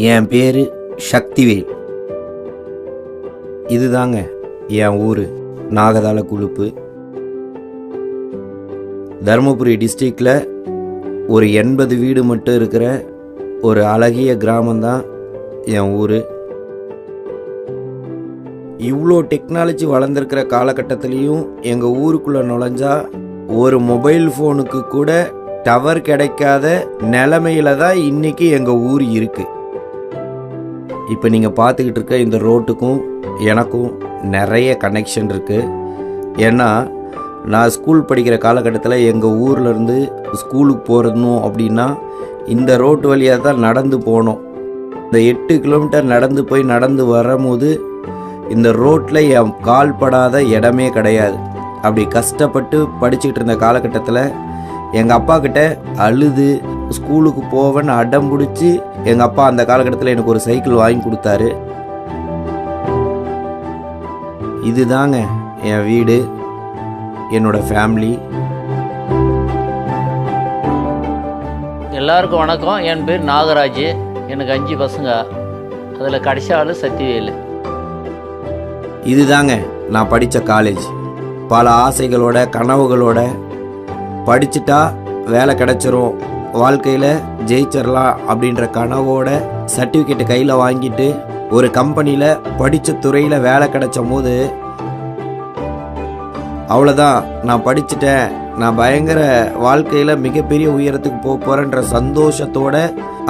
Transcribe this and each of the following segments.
என் பேர் சக்திவேல். இதுதாங்க என் ஊர் நாகதாள குழுப்பு. தருமபுரி டிஸ்ட்ரிக்டில் ஒரு 80 வீடு மட்டும் இருக்கிற ஒரு அழகிய கிராமந்தான் என் ஊர். இவ்வளோ டெக்னாலஜி வளர்ந்துருக்கிற காலகட்டத்திலையும் எங்கள் ஊருக்குள்ளே நுழைஞ்சா ஒரு மொபைல் ஃபோனுக்கு கூட டவர் கிடைக்காத நிலைமையில தான் இன்றைக்கி எங்கள் ஊர் இருக்குது. இப்போ நீங்கள் பார்த்துக்கிட்டு இருக்க இந்த ரோட்டுக்கும் எனக்கும் நிறைய கனெக்ஷன் இருக்குது. ஏன்னா நான் ஸ்கூல் படிக்கிற காலகட்டத்தில் எங்கள் ஊர்லேருந்து ஸ்கூலுக்கு போகிறணும் அப்படின்னா இந்த ரோட்டு வழியாக தான் நடந்து போனோம். இந்த 8 கிலோமீட்டர் நடந்து போய் நடந்து வரும்போது இந்த ரோட்டில் என் கால் படாத இடமே கிடையாது. அப்படி கஷ்டப்பட்டு படிச்சுக்கிட்டு இருந்த காலகட்டத்தில் எங்கள் அப்பா கிட்ட அழுது ஸ்கூலுக்கு போவேன்னு அடம் பிடிச்சி எங்கள் அப்பா அந்த காலகட்டத்தில் எனக்கு ஒரு சைக்கிள் வாங்கி கொடுத்தாரு. இதுதாங்க என் வீடு, என்னோட ஃபேமிலி. எல்லாருக்கும் வணக்கம். என் பேர் நாகராஜ். எனக்கு 5 பசங்க. அதில் கடைசி ஆள் சக்திவேல். இதுதாங்க நான் படித்த காலேஜ். பல ஆசைகளோட கனவுகளோட படிச்சுட்டா வேலை கிடைச்சிரும், வாழ்க்கையில் ஜெயிச்சிடலாம் அப்படின்ற கனவோட சர்டிஃபிகேட்டு கையில் வாங்கிட்டு ஒரு கம்பெனியில் படித்த துறையில் வேலை கிடைச்ச போது அவ்வளோதான், நான் படிச்சுட்டேன், நான் பயங்கர வாழ்க்கையில் மிகப்பெரிய உயரத்துக்கு போக போகிறேன்ற சந்தோஷத்தோடு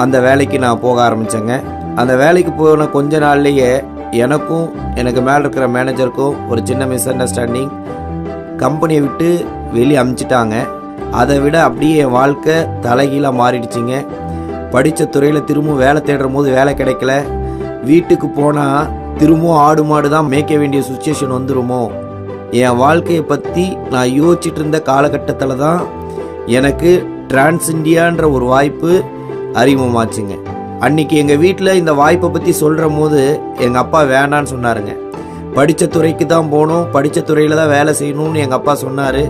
அந்த வேலைக்கு நான் போக ஆரம்பித்தேங்க. அந்த வேலைக்கு போன கொஞ்ச நாள்லேயே எனக்கும் எனக்கு மேலே இருக்கிற மேனேஜருக்கும் ஒரு சின்ன மிஸ் அண்டர்ஸ்டாண்டிங். கம்பெனியை விட்டு வெளியே அமுச்சிட்டாங்க. அதை விட அப்படியே என் வாழ்க்கை தலைகீழாக மாறிடுச்சிங்க. படித்த துறையில் திரும்பவும் வேலை தேடுற போது வேலை கிடைக்கல. வீட்டுக்கு போனால் திரும்பவும் ஆடு மாடு தான் மேய்க்க வேண்டிய சுச்சுவேஷன் வந்துடுமோ. என் வாழ்க்கையை பற்றி நான் யோசிச்சுட்டு இருந்த காலகட்டத்தில் தான் எனக்கு டிரான்ஸ் இண்டியான்ற ஒரு வாய்ப்பு அறிமுகமாச்சுங்க. அன்றைக்கி எங்கள் வீட்டில் இந்த வாய்ப்பை பற்றி சொல்கிற போது எங்கள் அப்பா வேண்டான்னு சொன்னாருங்க. படித்த துறைக்கு தான் போகணும், படித்த துறையில் தான் வேலை செய்யணும்னு எங்கள் அப்பா சொன்னார்.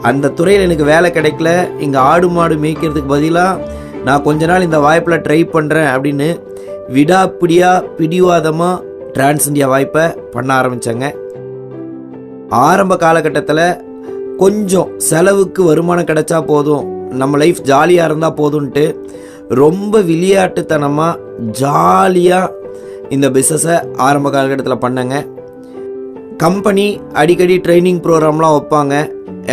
அந்த துறையில் எனக்கு வேலை கிடைக்கல, இங்கே ஆடு மாடு மேய்க்கிறதுக்கு பதிலாக நான் கொஞ்ச நாள் இந்த வாய்ப்பில் ட்ரை பண்ணுறேன் அப்படின்னு பிடிவாதமாக டிரான்ஸ் இண்டியா வாய்ப்பை பண்ண ஆரம்பித்தேங்க. ஆரம்ப காலகட்டத்தில் கொஞ்சம் செலவுக்கு வருமானம் கிடைச்சா போதும், நம்ம லைஃப் ஜாலியாக இருந்தால் போதும்ன்ட்டு ரொம்ப விளையாட்டுத்தனமாக ஜாலியாக இந்த பிஸ்னஸை ஆரம்ப காலகட்டத்தில் பண்ணேங்க. கம்பெனி அடிக்கடி ட்ரைனிங் ப்ரோக்ராம்லாம் வைப்பாங்க.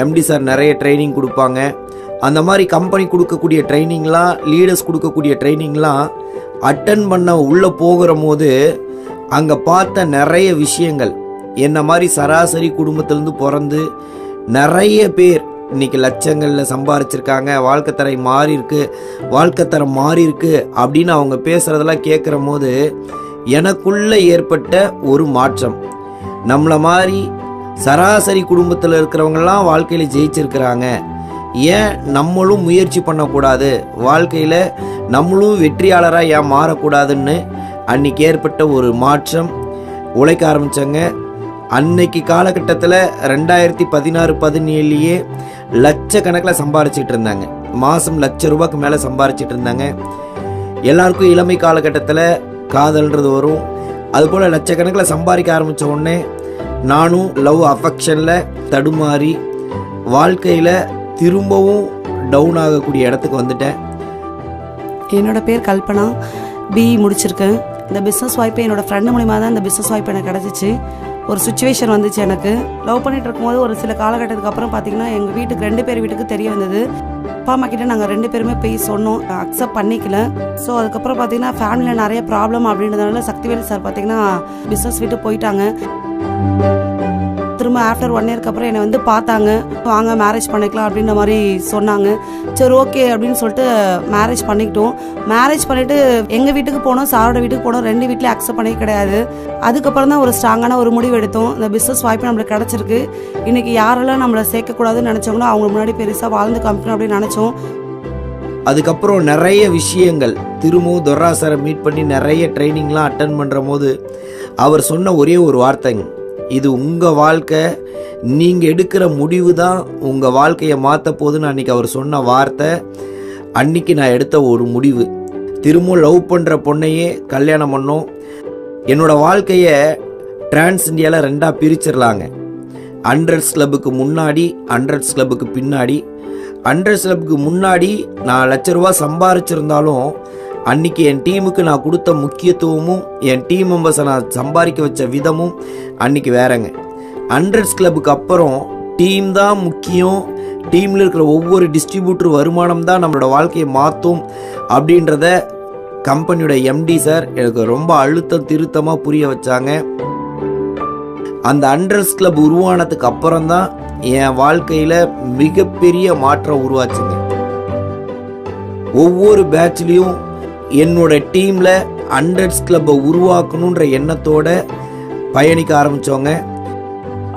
எம்டி சார் நிறைய ட்ரைனிங் கொடுப்பாங்க. அந்த மாதிரி கம்பெனி கொடுக்கக்கூடிய ட்ரைனிங்லாம், லீடர்ஸ் கொடுக்கக்கூடிய ட்ரைனிங்லாம் அட்டன் பண்ண உள்ளே போகிற போது அங்கே பார்த்த நிறைய விஷயங்கள், என்ன மாதிரி சராசரி குடும்பத்திலேருந்து பிறந்து நிறைய பேர் இன்றைக்கி லட்சங்களில் சம்பாரிச்சிருக்காங்க, வாழ்க்கை தரம் மாறி இருக்கு அப்படின்னு அவங்க பேசுகிறதெல்லாம் கேட்குற போது எனக்குள்ளே ஏற்பட்ட ஒரு மாற்றம். நம்மளை மாதிரி சராசரி குடும்பத்தில் இருக்கிறவங்கலாம் வாழ்க்கையில் ஜெயிச்சிருக்கிறாங்க, ஏன் நம்மளும் முயற்சி பண்ணக்கூடாது, வாழ்க்கையில் நம்மளும் வெற்றியாளராக ஏன் மாறக்கூடாதுன்னு அன்றைக்கி ஏற்பட்ட ஒரு மாற்றம். உழைக்க ஆரம்பித்தாங்க. அன்னைக்கு காலகட்டத்தில் 2016-17 லட்சக்கணக்கில் சம்பாரிச்சிட்டு இருந்தாங்க. மாதம் ₹1,00,000 மேலே சம்பாரிச்சிட்டு இருந்தாங்க. எல்லாருக்கும் இளமை காலகட்டத்தில் காதல்ன்றது வரும். அதுபோல் லட்சக்கணக்கில் சம்பாதிக்க ஆரம்பித்த உடனே நானும் லவ் அஃபெக்ஷனில் தடுமாறி வாழ்க்கையில் திரும்பவும் டவுன் ஆகக்கூடிய இடத்துக்கு வந்துட்டேன். என்னோட பேர் கல்பனா, பிஇ முடிச்சிருக்கேன். இந்த பிஸ்னஸ் வாய்ப்பு என்னோடய ஃப்ரெண்டு மூலிமா தான் இந்த பிஸ்னஸ் வாய்ப்பு எனக்கு கிடச்சிச்சு. ஒரு சுச்சுவேஷன் வந்துச்சு. எனக்கு லவ் பண்ணிட்டு இருக்கும்போது ஒரு சில காலகட்டத்துக்கு அப்புறம் பார்த்தீங்கன்னா எங்கள் வீட்டுக்கு 2 பேர் வீட்டுக்கு தெரிய வந்தது. அப்பா அம்மா கிட்ட நாங்கள் 2 பேருமே போய் சொன்னோம், அக்செப்ட் பண்ணிக்கல. ஸோ அதுக்கப்புறம் பார்த்தீங்கன்னா ஃபேமிலியில் நிறைய ப்ராப்ளம் அப்படின்றதுனால சக்திவேல் சார் பார்த்தீங்கன்னா பிஸ்னஸ் விட்டு போயிட்டாங்க. திரும்ப ஆஃப்டர் 1 இயர்க்கு அப்புறம் என்னை வந்து பார்த்தாங்க, வாங்க மேரேஜ் பண்ணிக்கலாம் அப்படின்ற மாதிரி சொன்னாங்க. சரி ஓகே அப்படின்னு சொல்லிட்டு மேரேஜ் பண்ணிக்கிட்டோம். மேரேஜ் பண்ணிவிட்டு எங்கள் வீட்டுக்கு போனோம், சாரோட வீட்டுக்கு போனோம். 2 வீட்லேயும் அக்செப்ட் பண்ணி கிடையாது. அதுக்கப்புறம் தான் ஒரு ஸ்ட்ராங்கான ஒரு முடிவு எடுத்தோம். இந்த பிஸ்னஸ் வாய்ப்பு நம்மளுக்கு கிடச்சிருக்கு. இன்றைக்கி யாரெல்லாம் நம்மளை சேர்க்கக்கூடாதுன்னு நினச்சோங்களோ அவங்க முன்னாடி பெருசாக வாழ்ந்து காமிக்கணும் அப்படின்னு நினச்சோம். அதுக்கப்புறம் நிறைய விஷயங்கள் திரும்பவும் துர்ராசரை மீட் பண்ணி நிறைய ட்ரைனிங்லாம் அட்டன் பண்ணுற போது அவர் சொன்ன ஒரே ஒரு வார்த்தைங்க, இது உங்கள் வாழ்க்கை, நீங்கள் எடுக்கிற முடிவு தான் உங்கள் வாழ்க்கையை மாற்ற போகுதுன்னு அன்றைக்கி அவர் சொன்ன வார்த்தை. அன்றைக்கி நான் எடுத்த ஒரு முடிவு. திரும்ப லவ் பண்ணுற பொண்ணையே கல்யாணம் பண்ணோம். என்னோடய வாழ்க்கையை டிரான்ஸ் இந்தியாவில் 2ஆக பிரிச்சிடலாங்க. 100s கிளப்புக்கு முன்னாடி, 100s கிளப்புக்கு பின்னாடி. 100s கிளப்புக்கு முன்னாடி நான் ₹1,00,000 சம்பாரிச்சிருந்தாலும் அன்றைக்கி என் டீமுக்கு நான் கொடுத்த முக்கியத்துவமும் என் டீம் மெம்பர்ஸை நான் சம்பாதிக்க வச்ச விதமும் அன்றைக்கி வேறங்க. 100s கிளப்புக்கு அப்புறம் டீம் தான் முக்கியம், டீமில் இருக்கிற ஒவ்வொரு டிஸ்ட்ரிபியூட்டர் வருமானம் தான் நம்மளோட வாழ்க்கையை மாற்றும் அப்படின்றத கம்பெனியோட எம்டி சார் எனக்கு ரொம்ப அழுத்தம் திருத்தமாக புரிய வச்சாங்க. அந்த 100s கிளப் உருவானதுக்கு அப்புறம் தான் என் வாழ்க்கையில் மிகப்பெரிய மாற்றம் உருவாச்சுங்க. ஒவ்வொரு பேட்ச்லேயும் என்னோட டீமில் 100s கிளப்பை உருவாக்கணுன்ற எண்ணத்தோட பயணிக்க ஆரம்பித்தோங்க.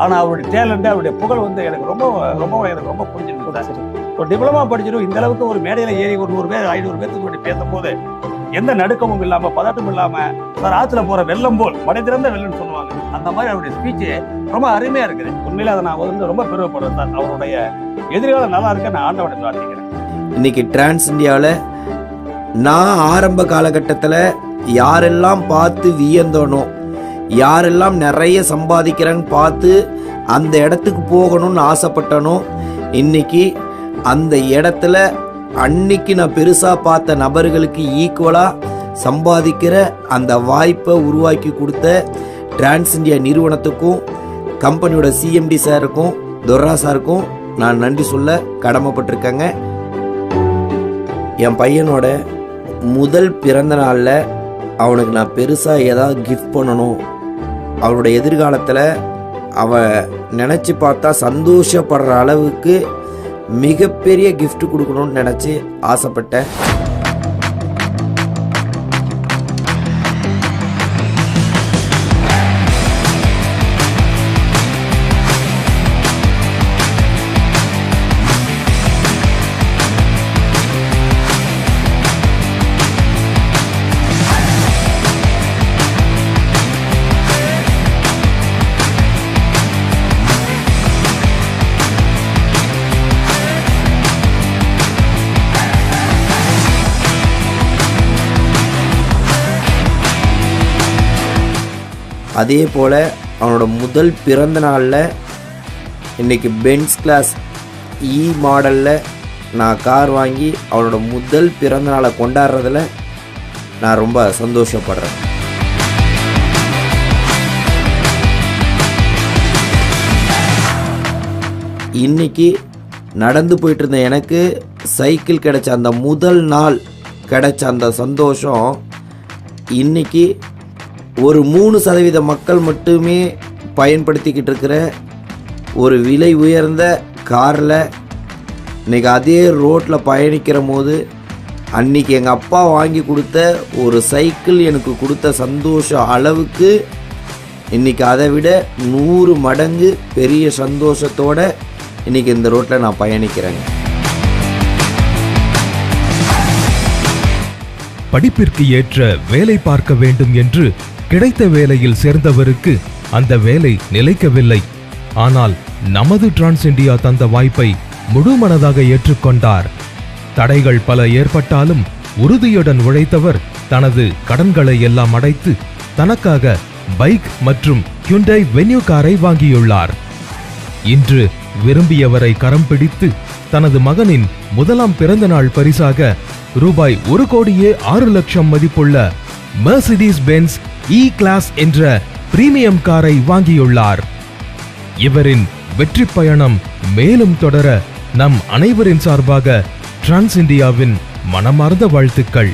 ஆனால் அவருடைய டேலண்ட், அவருடைய புகழ் எனக்கு ரொம்ப புரிஞ்சிருந்தது. ஒரு டிப்ளமா படிச்சிடும் இந்த அளவுக்கு ஒரு மேடையில் ஏறி ஒரு 100 பேர் 500 பேருக்கு பேசும்போது எந்த நடுக்கமும் இல்லாமல், பதட்டமும் இல்லாமல், சார் ஆற்றுல போகிற வெள்ளம் போல் மடை திறந்த வெள்ளம்னு சொல்லுவாங்க, அந்த மாதிரி அவருடைய ஸ்பீச்சு ரொம்ப அருமையாக இருக்குது. உண்மையிலே அதை நான் ரொம்ப பெருமைப்படுறேன் சார். அவருடைய எதிர்காலம் நல்லா இருக்க நான் ஆண்டவனை பிரார்த்திக்கிறேன். இன்னைக்கு டிரான்ஸ் இந்தியாவில் நான் ஆரம்ப காலகட்டத்தில் யாரெல்லாம் பார்த்து வியந்தனோ, யாரெல்லாம் நிறைய சம்பாதிக்கிறேன்னு பார்த்து அந்த இடத்துக்கு போகணும்னு ஆசைப்பட்டனோ, இன்னைக்கு அந்த இடத்துல அன்னைக்கு நான் பெருசாக பார்த்த நபர்களுக்கு ஈக்குவலாக சம்பாதிக்கிற அந்த வாய்ப்பை உருவாக்கி கொடுத்த டிரான்ஸ் இந்தியா நிறுவனத்துக்கும் கம்பெனியோட சிஎம்டி சாருக்கும் துர்ரா சாருக்கும் நான் நன்றி சொல்ல கடமைப்பட்டிருக்கேங்க. என் பையனோட முதல் பிறந்த நாளில் அவனுக்கு நான் பெருசாக ஏதாவது கிஃப்ட் பண்ணணும், அவனோட எதிர்காலத்தில் அவன் நினச்சி பார்த்தா சந்தோஷப்படுற அளவுக்கு மிகப்பெரிய கிஃப்ட் கொடுக்கணும்னு நினச்சி ஆசைப்பட்டேன். அதே போல் அவனோட முதல் பிறந்த நாளில் இன்றைக்கி பென்ஸ் கிளாஸ் இ மாடலில் நான் கார் வாங்கி அவனோட முதல் பிறந்த நாளை கொண்டாடுறதில் நான் ரொம்ப சந்தோஷப்படுறேன். இன்றைக்கி நடந்து போயிட்டு இருந்த எனக்கு சைக்கிள் கிடைச்ச அந்த முதல் நாள் கிடைச்ச அந்த சந்தோஷம் இன்றைக்கி ஒரு 3% மக்கள் மட்டுமே பயன்படுத்திக்கிட்டு இருக்கிற ஒரு விலை உயர்ந்த காரில் இன்றைக்கி அதே ரோட்டில் பயணிக்கிற போது அன்றைக்கி எங்கள் அப்பா வாங்கி கொடுத்த ஒரு சைக்கிள் எனக்கு கொடுத்த சந்தோஷம் அளவுக்கு இன்றைக்கி அதை விட 100 மடங்கு பெரிய சந்தோஷத்தோடு இன்றைக்கி இந்த ரோட்டில் நான் பயணிக்கிறேங்க. படிப்பிற்கு ஏற்ற வேலை பார்க்க வேண்டும் என்று கிடைத்த வேலையில் சேர்ந்தவருக்கு அந்த வேலை நிலைக்கவில்லை. ஆனால் நமது டிரான்ஸ் இந்தியா தந்த வாய்ப்பை முழுமனதாக ஏற்றுக்கொண்டார். தடைகள் பல ஏற்பட்டாலும் உறுதியுடன் உழைத்தவர் தனது கடன்களை எல்லாம் அடைத்து தனக்காக பைக் மற்றும் ஹியூண்டாய் வென்யூ காரை வாங்கியுள்ளார். இன்று விரும்பியவரை கரம் பிடித்து தனது மகனின் முதலாம் பிறந்த நாள் பரிசாக ரூபாய் 1,06,00,000 மதிப்புள்ள மெர்சிடிஸ் பென்ஸ் இ கிளாஸ் என்ற பிரீமியம் காரை வாங்கியுள்ளார். இவரின் வெற்றி பயணம் மேலும் தொடர நம் அனைவரின் சார்பாக டிரான்ஸ் இந்தியாவின் மனமார்ந்த வாழ்த்துக்கள்.